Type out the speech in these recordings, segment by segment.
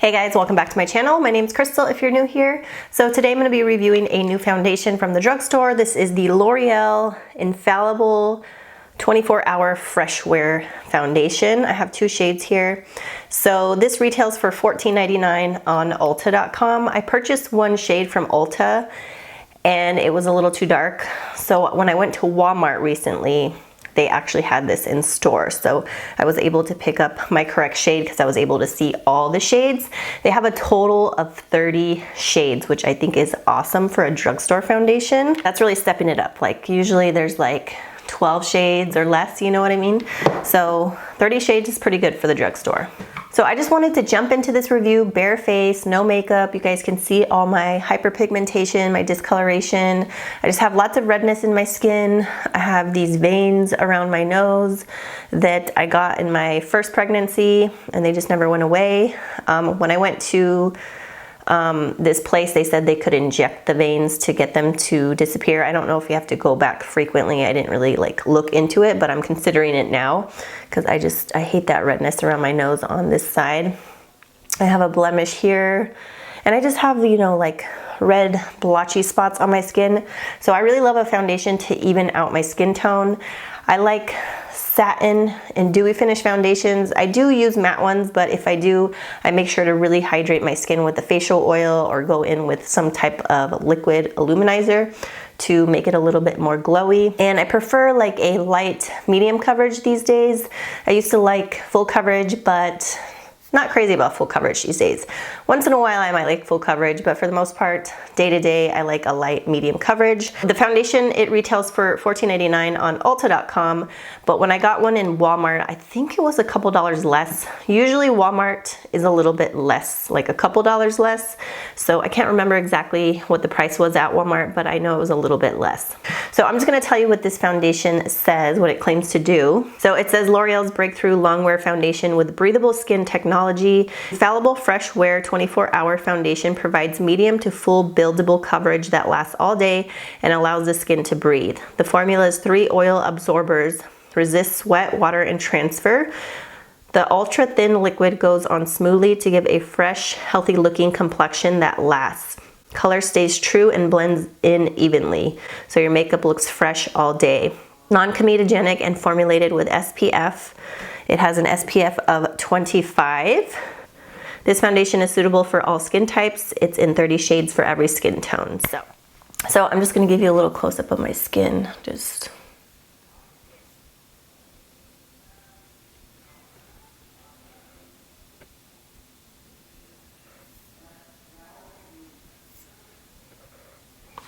Hey guys, welcome back to my channel. My name is Krystal if you're new here. So today I'm going to be reviewing a new foundation from the drugstore. This is the Loreal Infallible 24-Hour Fresh Wear Foundation. I have two shades here. So this retails for $14.99 on Ulta.com. I purchased one shade from Ulta and it was a little too dark. So when I went to Walmart recently, they actually had this in store. So I was able to pick up my correct shade because I was able to see all the shades. They have a total of 30 shades, which I think is awesome for a drugstore foundation. That's really stepping it up. Like usually there's like 12 shades or less, you know what I mean? So 30 shades is pretty good for the drugstore. So I just wanted to jump into this review bare face, no makeup. You guys can see all my hyperpigmentation, my discoloration. I just have lots of redness in my skin. I have these veins around my nose that I got in my first pregnancy and they just never went away. When I went to this place, they said they could inject the veins to get them to disappear. I don't know if you have to go back frequently. I didn't really like look into it, but I'm considering it now because I hate that redness around my nose on this side. I have a blemish here and I just have, you know, like red blotchy spots on my skin. So I really love a foundation to even out my skin tone. I like satin and dewy finish foundations. I do use matte ones, but if I do, I make sure to really hydrate my skin with a facial oil or go in with some type of liquid illuminizer to make it a little bit more glowy. And I prefer like a light medium coverage these days. I used to like full coverage, but not crazy about full coverage these days. Once in a while I might like full coverage, but for the most part, day to day, I like a light medium coverage. The foundation, it retails for $14.99 on Ulta.com, but when I got one in Walmart, I think it was a couple dollars less. Usually Walmart is a little bit less, like a couple dollars less. So I can't remember exactly what the price was at Walmart, but I know it was a little bit less. So I'm just gonna tell you what this foundation says, what it claims to do. So it says L'Oreal's breakthrough longwear foundation with breathable skin technology. Infallible Fresh Wear 24-Hour Foundation provides medium to full buildable coverage that lasts all day and allows the skin to breathe. The formula's 3 oil absorbers resist sweat, water, and transfer. The ultra thin liquid goes on smoothly to give a fresh, healthy looking complexion that lasts. Color stays true and blends in evenly, so your makeup looks fresh all day. Non-comedogenic and formulated with SPF. It has an SPF of 25. This foundation is suitable for all skin types. It's in 30 shades for every skin tone. So I'm just gonna give you a little close-up of my skin.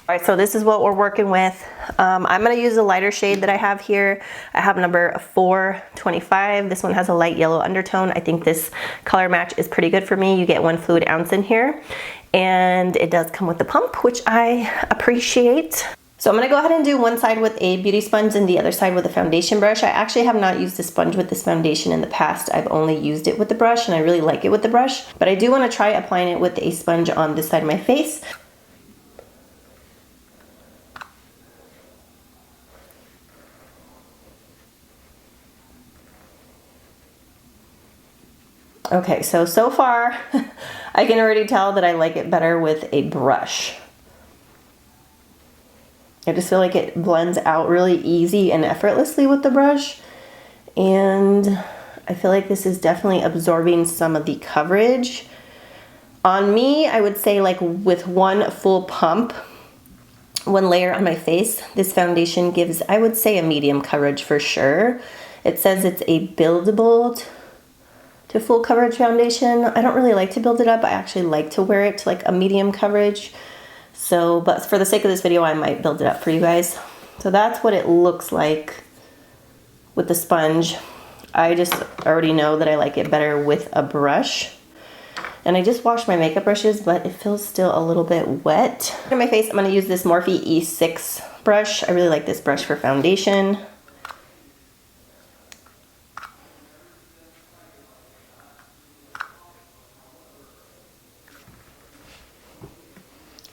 All right, so this is what we're working with. I'm gonna use a lighter shade that I have here. I have number 425. This one has a light yellow undertone. I think this color match is pretty good for me. You get 1 fluid ounce in here. And it does come with the pump, which I appreciate. So I'm gonna go ahead and do one side with a beauty sponge and the other side with a foundation brush. I actually have not used a sponge with this foundation in the past. I've only used it with the brush and I really like it with the brush. But I do wanna try applying it with a sponge on this side of my face. Okay, so far, I can already tell that I like it better with a brush. I just feel like it blends out really easy and effortlessly with the brush. And I feel like this is definitely absorbing some of the coverage. On me, I would say like with 1 full pump, 1 layer on my face, this foundation gives, I would say, a medium coverage for sure. It says it's a buildable to full coverage foundation. I don't really like to build it up. I actually like to wear it to like a medium coverage. So, but for the sake of this video, I might build it up for you guys. So that's what it looks like with the sponge. I just already know that I like it better with a brush. And I just washed my makeup brushes, but it feels still a little bit wet. On my face, I'm gonna use this Morphe E6 brush. I really like this brush for foundation.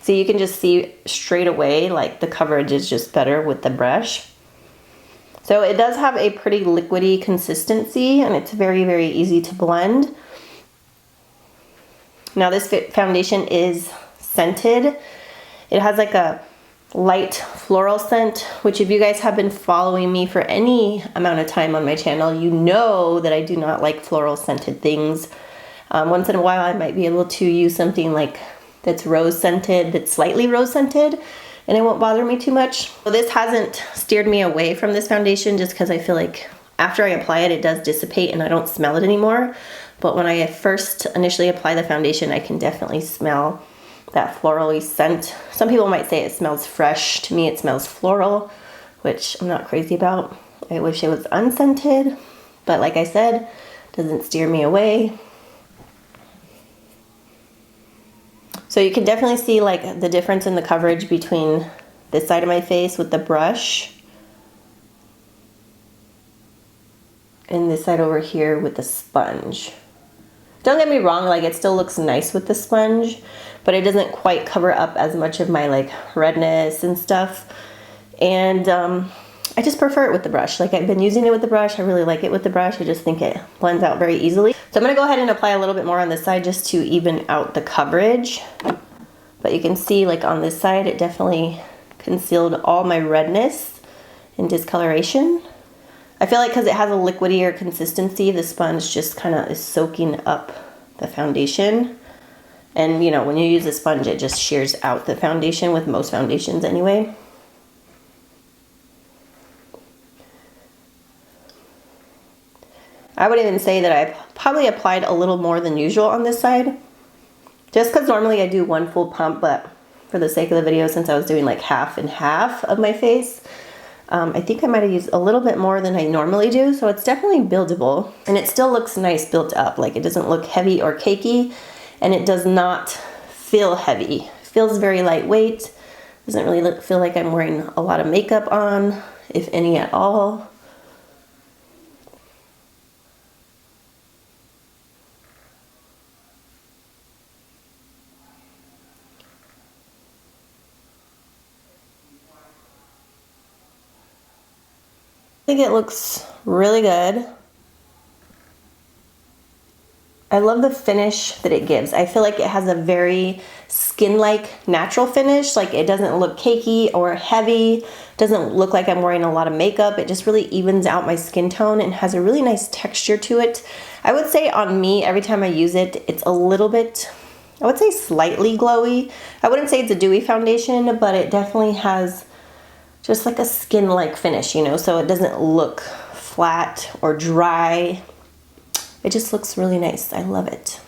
So you can just see straight away, like the coverage is just better with the brush. So it does have a pretty liquidy consistency and it's very, very easy to blend. Now this foundation is scented. It has like a light floral scent, which if you guys have been following me for any amount of time on my channel, you know that I do not like floral scented things. Once in a while I might be able to use something like that's rose scented, that's slightly rose scented, and it won't bother me too much. So this hasn't steered me away from this foundation just because I feel like after I apply it, it does dissipate and I don't smell it anymore. But when I first initially apply the foundation, I can definitely smell that florally scent. Some people might say it smells fresh. To me, it smells floral, which I'm not crazy about. I wish it was unscented, but like I said, doesn't steer me away. So you can definitely see like the difference in the coverage between this side of my face with the brush and this side over here with the sponge. Don't get me wrong, like it still looks nice with the sponge, but it doesn't quite cover up as much of my like redness and stuff. And I just prefer it with the brush. Like I've been using it with the brush. I really like it with the brush. I just think it blends out very easily. So I'm gonna go ahead and apply a little bit more on this side just to even out the coverage. But you can see like on this side, it definitely concealed all my redness and discoloration. I feel like because it has a liquidier consistency, the sponge just kind of is soaking up the foundation. And you know, when you use a sponge, it just shears out the foundation with most foundations anyway. I would even say that I probably applied a little more than usual on this side. Just because normally I do one full pump, but for the sake of the video, since I was doing like half and half of my face, I think I might have used a little bit more than I normally do, so it's definitely buildable. And it still looks nice built up, like it doesn't look heavy or cakey, and it does not feel heavy. It feels very lightweight. Doesn't really feel like I'm wearing a lot of makeup on, if any at all. I think it looks really good. I love the finish that it gives. I feel like it has a very skin-like natural finish. Like it doesn't look cakey or heavy. Doesn't look like I'm wearing a lot of makeup. It just really evens out my skin tone and has a really nice texture to it. I would say on me, every time I use it, it's a little bit, I would say slightly glowy. I wouldn't say it's a dewy foundation, but it definitely has just like a skin-like finish, you know, so it doesn't look flat or dry. It just looks really nice. I love it.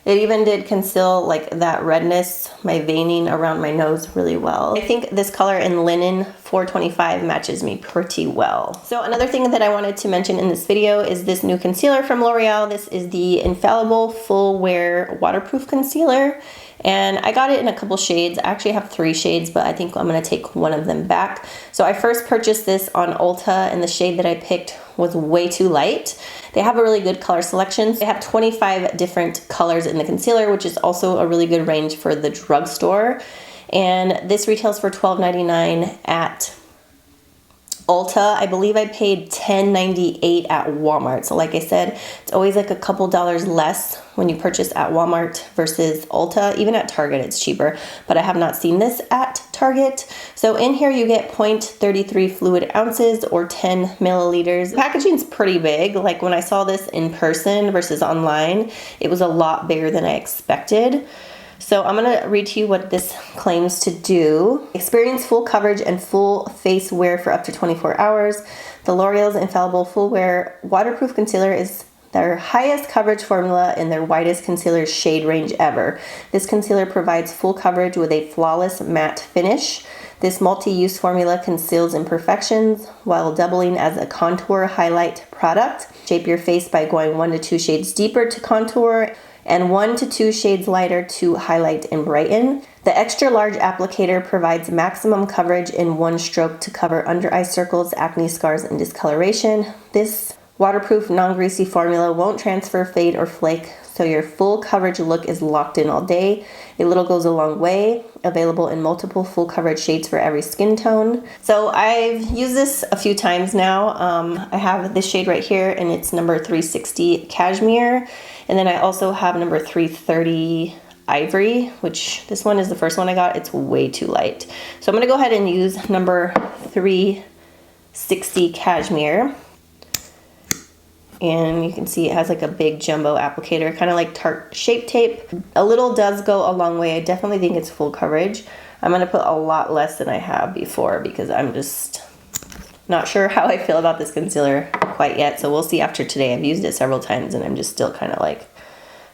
It even did conceal like that redness, my veining around my nose really well. I think this color in Linen 425 matches me pretty well. So another thing that I wanted to mention in this video is this new concealer from L'Oreal. This is the Infallible Full Wear Waterproof Concealer. And I got it in a couple shades. I actually have 3 shades, but I think I'm gonna take one of them back. So I first purchased this on Ulta, and the shade that I picked was way too light. They have a really good color selection. They have 25 different colors in the concealer, which is also a really good range for the drugstore. And this retails for $12.99 at Ulta. I believe I paid $10.98 at Walmart. So like I said, it's always like a couple dollars less when you purchase at Walmart versus Ulta. Even at Target it's cheaper, but I have not seen this at Target. So in here you get 0.33 fluid ounces or 10 milliliters. The packaging's pretty big. Like when I saw this in person versus online, it was a lot bigger than I expected. So I'm gonna read to you what this claims to do. Experience full coverage and full face wear for up to 24 hours. The L'Oreal's Infallible Full Wear Waterproof Concealer is their highest coverage formula in their widest concealer shade range ever. This concealer provides full coverage with a flawless matte finish. This multi-use formula conceals imperfections while doubling as a contour highlight product. Shape your face by going 1 to 2 shades deeper to contour and 1 to 2 shades lighter to highlight and brighten. The extra large applicator provides maximum coverage in one stroke to cover under eye circles, acne scars, and discoloration. This waterproof, non-greasy formula won't transfer, fade, or flake, so your full coverage look is locked in all day. A little goes a long way. Available in multiple full coverage shades for every skin tone. So I've used this a few times now. I have this shade right here, and it's number 360 Cashmere. And then I also have number 330 Ivory, which this one is the first one I got. It's way too light. So I'm gonna go ahead and use number 360 Cashmere. And you can see it has like a big jumbo applicator, kind of like Tarte Shape Tape. A little does go a long way. I definitely think it's full coverage. I'm gonna put a lot less than I have before because I'm just not sure how I feel about this concealer quite yet. So we'll see after today. I've used it several times and I'm just still kind of like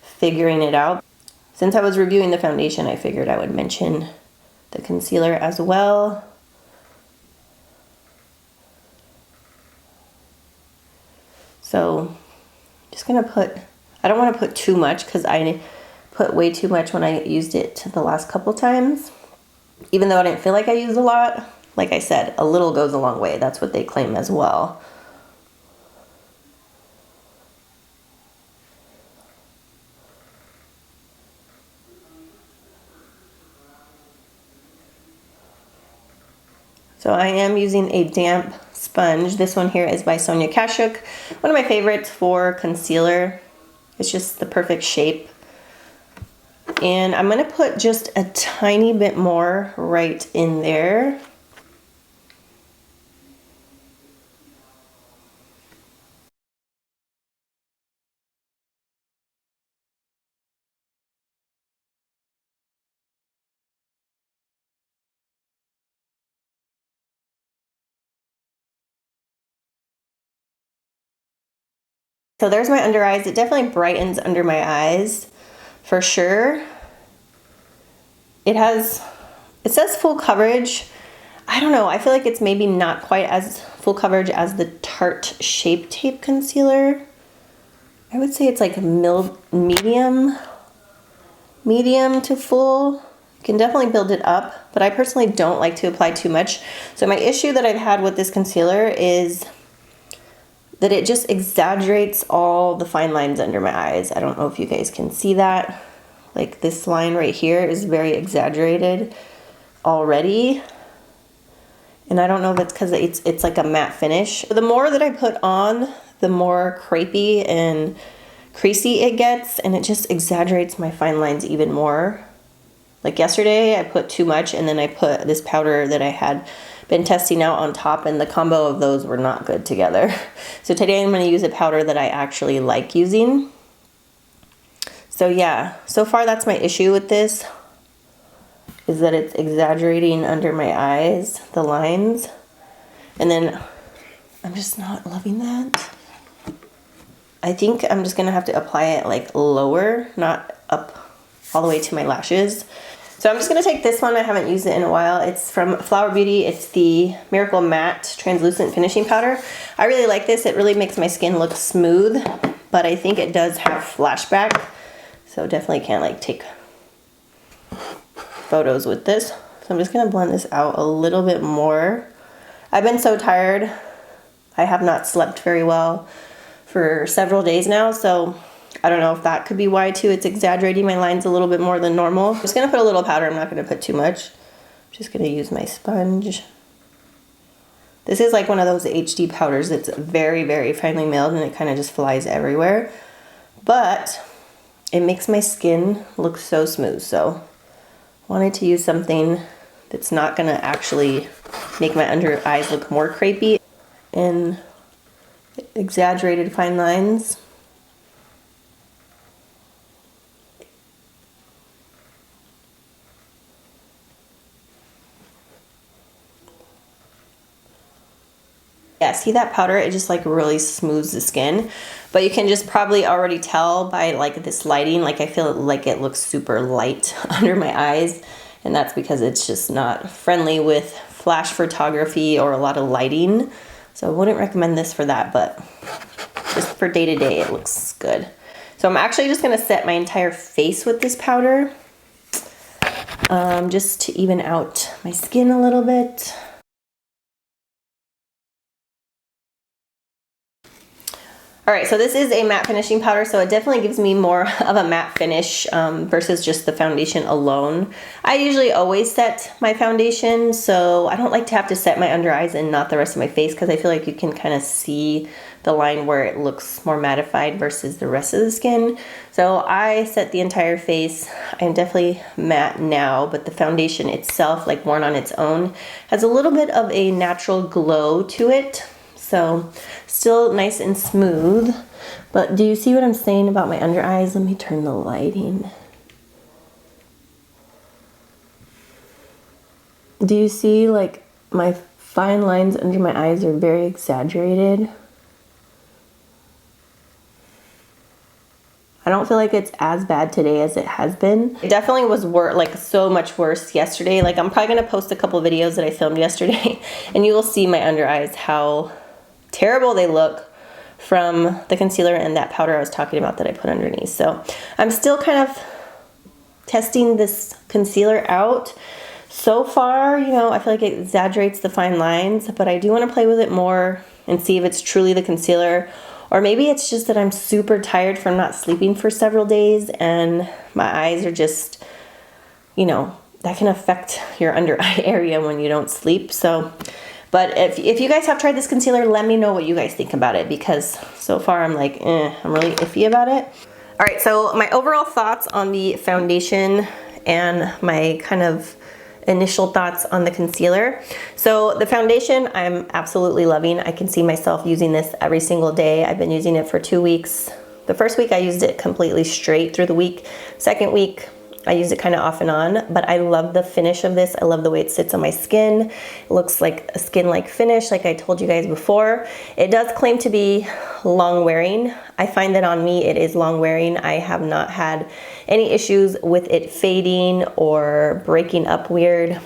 figuring it out. Since I was reviewing the foundation, I figured I would mention the concealer as well. So just gonna put, I don't wanna put too much because I put way too much when I used it the last couple times. Even though I didn't feel like I used a lot, like I said, a little goes a long way. That's what they claim as well. So I am using a damp sponge. This one here is by Sonia Kashuk. One of my favorites for concealer. It's just the perfect shape. And I'm gonna put just a tiny bit more right in there. So there's my under eyes. It definitely brightens under my eyes for sure. It says full coverage. I don't know, I feel like it's maybe not quite as full coverage as the Tarte Shape Tape concealer. I would say it's like medium to full. You can definitely build it up, but I personally don't like to apply too much. So my issue that I've had with this concealer is that it just exaggerates all the fine lines under my eyes. I don't know if you guys can see that. Like this line right here is very exaggerated already. And I don't know if it's because it's like a matte finish. The more that I put on, the more crepey and creasy it gets, and it just exaggerates my fine lines even more. Like yesterday, I put too much, and then I put this powder that I had been testing out on top, and the combo of those were not good together. So today I'm going to use a powder that I actually like using. So yeah, so far that's my issue with this, is that it's exaggerating under my eyes, the lines. And then I'm just not loving that. I think I'm just gonna have to apply it like lower, not up all the way to my lashes. So I'm just gonna take this one. I haven't used it in a while. It's from Flower Beauty. It's the Miracle Matte Translucent Finishing Powder. I really like this. It really makes my skin look smooth, but I think it does have flashback. So definitely can't like take photos with this. So I'm just gonna blend this out a little bit more. I've been so tired. I have not slept very well for several days now, so I don't know if that could be why too. It's exaggerating my lines a little bit more than normal. I'm just gonna put a little powder. I'm not gonna put too much. I'm just gonna use my sponge. This is like one of those HD powders that's very, very finely milled, and it kind of just flies everywhere. But it makes my skin look so smooth. So I wanted to use something that's not gonna actually make my under eyes look more crepey and exaggerated fine lines. Yeah, see that powder? It just like really smooths the skin. But you can just probably already tell by like this lighting, like I feel like it looks super light under my eyes. And that's because it's just not friendly with flash photography or a lot of lighting. So I wouldn't recommend this for that, but just for day to day, it looks good. So I'm actually just gonna set my entire face with this powder, just to even out my skin a little bit. All right, so this is a matte finishing powder, so it definitely gives me more of a matte finish versus just the foundation alone. I usually always set my foundation, so I don't like to have to set my under eyes and not the rest of my face, because I feel like you can kind of see the line where it looks more mattified versus the rest of the skin. So I set the entire face. I'm definitely matte now, but the foundation itself, like worn on its own, has a little bit of a natural glow to it. So still nice and smooth, but do you see what I'm saying about my under eyes? Let me turn the lighting. Do you see like my fine lines under my eyes are very exaggerated? I don't feel like it's as bad today as it has been. It definitely was like so much worse yesterday. Like I'm probably gonna post a couple videos that I filmed yesterday and you will see my under eyes, how terrible they look from the concealer and that powder I was talking about that I put underneath. So I'm still kind of testing this concealer out. So far, you know, I feel like it exaggerates the fine lines, but I do want to play with it more and see if it's truly the concealer, or maybe it's just that I'm super tired from not sleeping for several days and my eyes are just, you know, that can affect your under eye area when you don't sleep. So but if you guys have tried this concealer, let me know what you guys think about it, because so far I'm like, I'm really iffy about it. All right, so my overall thoughts on the foundation and my kind of initial thoughts on the concealer. So the foundation, I'm absolutely loving. I can see myself using this every single day. I've been using it for 2 weeks. The first week I used it completely straight through the week. Second week, I use it kind of off and on, but I love the finish of this. I love the way it sits on my skin. It looks like a skin-like finish, like I told you guys before. It does claim to be long wearing. I find that on me it is long wearing. I have not had any issues with it fading or breaking up weird.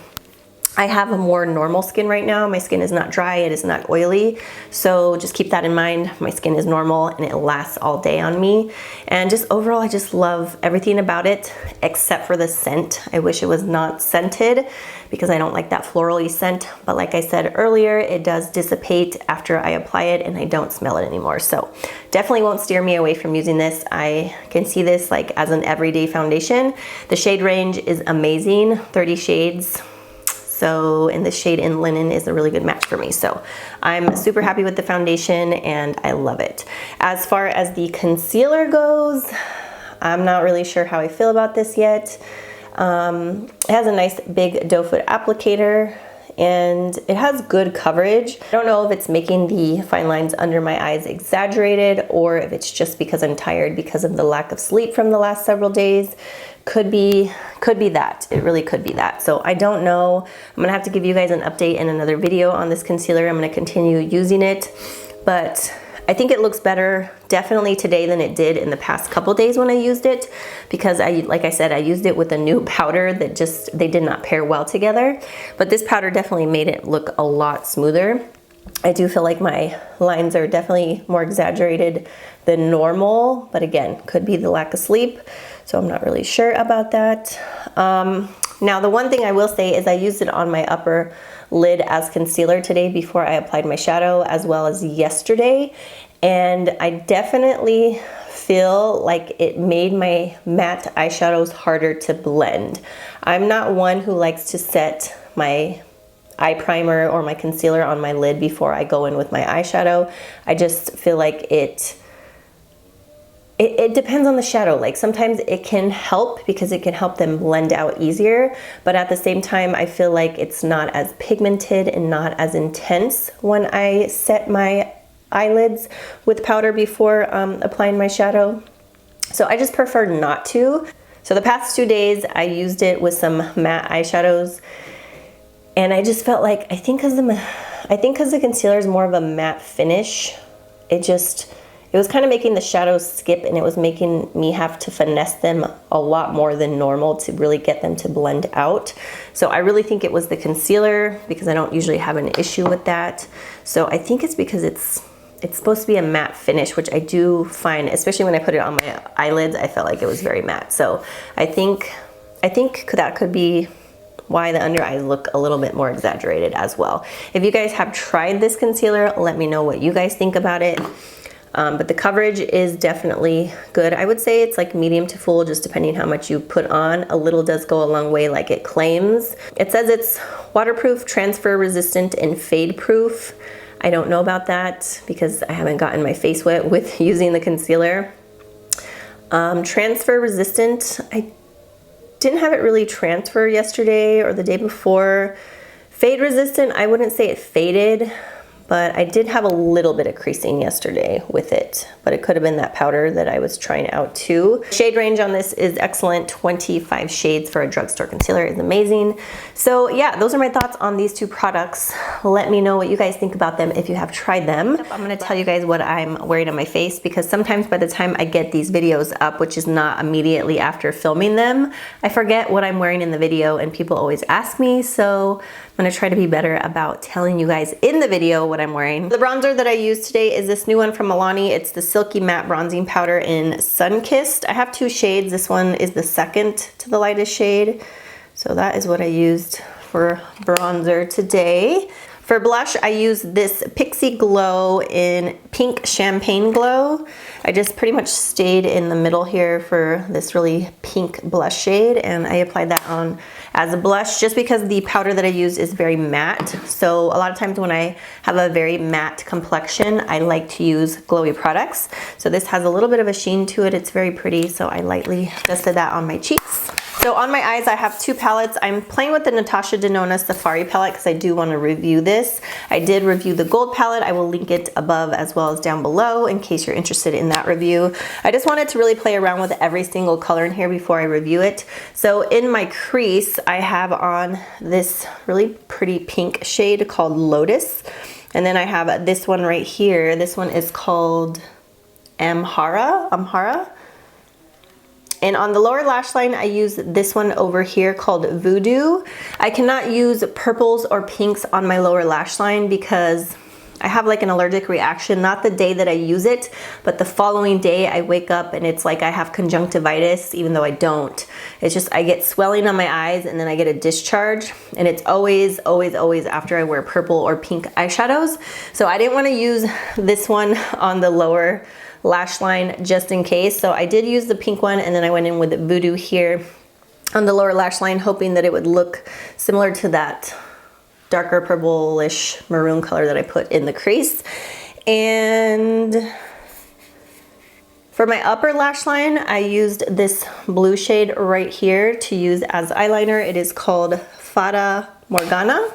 I have a more normal skin right now. My skin is not dry, it is not oily. So just keep that in mind. My skin is normal and it lasts all day on me. And just overall, I just love everything about it except for the scent. I wish it was not scented because I don't like that florally scent. But like I said earlier, it does dissipate after I apply it and I don't smell it anymore. So definitely won't steer me away from using this. I can see this like as an everyday foundation. The shade range is amazing, 30 shades. So, and the shade in Linen is a really good match for me. So I'm super happy with the foundation and I love it. As far as the concealer goes, I'm not really sure how I feel about this yet. It has a nice big doe foot applicator and it has good coverage. I don't know if it's making the fine lines under my eyes exaggerated or if it's just because I'm tired because of the lack of sleep from the last several days. Could be that. It really could be that. So I don't know. I'm gonna have to give you guys an update in another video on this concealer. I'm gonna continue using it, but I think it looks better definitely today than it did in the past couple days when I used it, because like I said, I used it with a new powder that they did not pair well together. But this powder definitely made it look a lot smoother. I do feel like my lines are definitely more exaggerated than normal, but again, could be the lack of sleep. So I'm not really sure about that. Now the one thing I will say is I used it on my upper lid as concealer today before I applied my shadow, as well as yesterday. And I definitely feel like it made my matte eyeshadows harder to blend. I'm not one who likes to set my eye primer or my concealer on my lid before I go in with my eyeshadow. I just feel like it depends on the shadow. Like sometimes it can help because it can help them blend out easier, but at the same time I feel like it's not as pigmented and not as intense when I set my eyelids with powder before applying my shadow. So I just prefer not to. So the past 2 days I used it with some matte eyeshadows and I just felt like, I think because the concealer is more of a matte finish, it was kind of making the shadows skip and it was making me have to finesse them a lot more than normal to really get them to blend out. So I really think it was the concealer because I don't usually have an issue with that. So I think it's because it's supposed to be a matte finish, which I do find, especially when I put it on my eyelids, I felt like it was very matte. So I think that could be why the under eyes look a little bit more exaggerated as well. If you guys have tried this concealer, let me know what you guys think about it. But the coverage is definitely good. I would say it's like medium to full, just depending how much you put on. A little does go a long way, like it claims. It says it's waterproof, transfer resistant, and fade proof. I don't know about that because I haven't gotten my face wet with using the concealer. Transfer resistant, I didn't have it really transfer yesterday or the day before. Fade resistant, I wouldn't say it faded, but I did have a little bit of creasing yesterday with it, but it could have been that powder that I was trying out too. Shade range on this is excellent. 25 shades for a drugstore concealer is amazing. So yeah, those are my thoughts on these two products. Let me know what you guys think about them if you have tried them. I'm gonna tell you guys what I'm wearing on my face, because sometimes by the time I get these videos up, which is not immediately after filming them, I forget what I'm wearing in the video and people always ask me. So I'm gonna try to be better about telling you guys in the video what I'm wearing. The bronzer that I used today is this new one from Milani. It's the Silky Matte Bronzing Powder in Sunkissed. I have two shades. This one is the second to the lightest shade. So that is what I used for bronzer today. For blush, I used this Pixie Glow in Pink Champagne Glow. I just pretty much stayed in the middle here for this really pink blush shade, and I applied that on as a blush just because the powder that I used is very matte. So a lot of times when I have a very matte complexion, I like to use glowy products. So this has a little bit of a sheen to it. It's very pretty, so I lightly dusted that on my cheeks. So on my eyes, I have two palettes. I'm playing with the Natasha Denona Safari palette because I do want to review this. I did review the gold palette. I will link it above as well as down below in case you're interested in that review. I just wanted to really play around with every single color in here before I review it. So in my crease, I have on this really pretty pink shade called Lotus. And then I have this one right here. This one is called Amhara. And on the lower lash line, I use this one over here called Voodoo. I cannot use purples or pinks on my lower lash line because I have like an allergic reaction, not the day that I use it, but the following day I wake up and it's like I have conjunctivitis, even though I don't. It's just I get swelling on my eyes and then I get a discharge, and it's always after I wear purple or pink eyeshadows. So I didn't want to use this one on the lower lash line just in case. So I did use the pink one, and then I went in with Voodoo here on the lower lash line, hoping that it would look similar to that darker purplish maroon color that I put in the crease. And for my upper lash line, I used this blue shade right here to use as eyeliner. It is called Fata Morgana.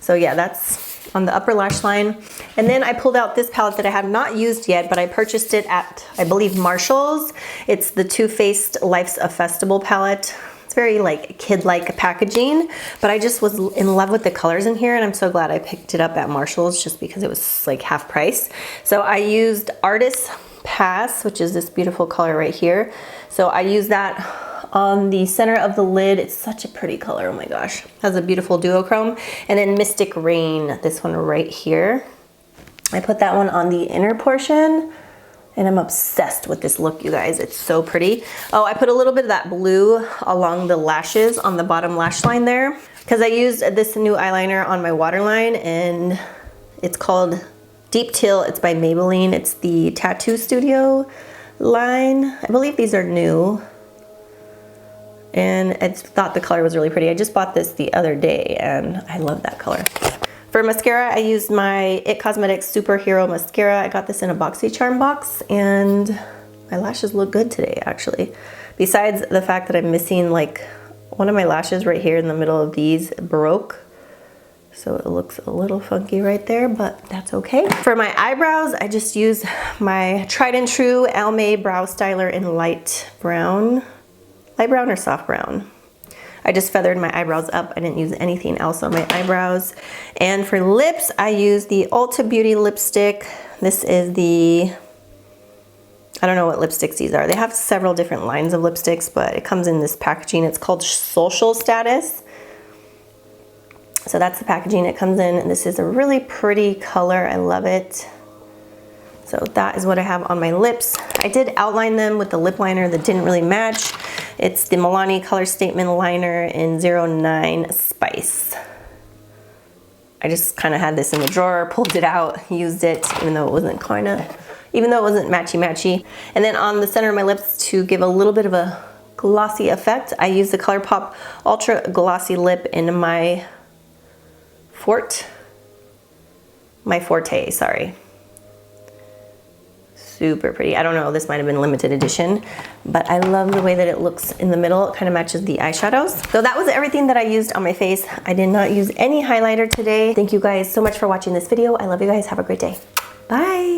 So yeah, that's on the upper lash line. And then I pulled out this palette that I have not used yet, but I purchased it at, I believe, Marshall's. It's the Too Faced Life's a Festival palette. It's very like kid-like packaging, but I just was in love with the colors in here, and I'm so glad I picked it up at Marshall's just because it was like half price. So I used Artist Pass, which is this beautiful color right here. So I used that on the center of the lid. It's such a pretty color, oh my gosh. Has a beautiful duochrome. And then Mystic Rain, this one right here. I put that one on the inner portion, and I'm obsessed with this look, you guys. It's so pretty. Oh, I put a little bit of that blue along the lashes on the bottom lash line there, because I used this new eyeliner on my waterline, and it's called Deep Teal. It's by Maybelline. It's the Tattoo Studio line. I believe these are new. And I thought the color was really pretty. I just bought this the other day and I love that color. For mascara, I used my IT Cosmetics Superhero Mascara. I got this in a BoxyCharm box, and my lashes look good today, actually. Besides the fact that I'm missing like one of my lashes right here in the middle of these broke. So it looks a little funky right there, but that's okay. For my eyebrows, I just used my tried and true Almay Brow Styler in light brown. Light brown or soft brown. I just feathered my eyebrows up. I didn't use anything else on my eyebrows. And for lips, I used the Ulta Beauty lipstick. This is the, I don't know what lipsticks these are. They have several different lines of lipsticks, but it comes in this packaging. It's called Social Status. So that's the packaging it comes in. And this is a really pretty color. I love it. So that is what I have on my lips. I did outline them with the lip liner that didn't really match. It's the Milani Color Statement Liner in 09 Spice. I just kind of had this in the drawer, pulled it out, used it, even though it wasn't kind of even though it wasn't matchy-matchy. And then on the center of my lips, to give a little bit of a glossy effect, I used the ColourPop Ultra Glossy Lip in my Forte, sorry. Super pretty. I don't know, this might have been limited edition, but I love the way that it looks in the middle. It kind of matches the eyeshadows. So that was everything that I used on my face. I did not use any highlighter today. Thank you guys so much for watching this video. I love you guys. Have a great day. Bye.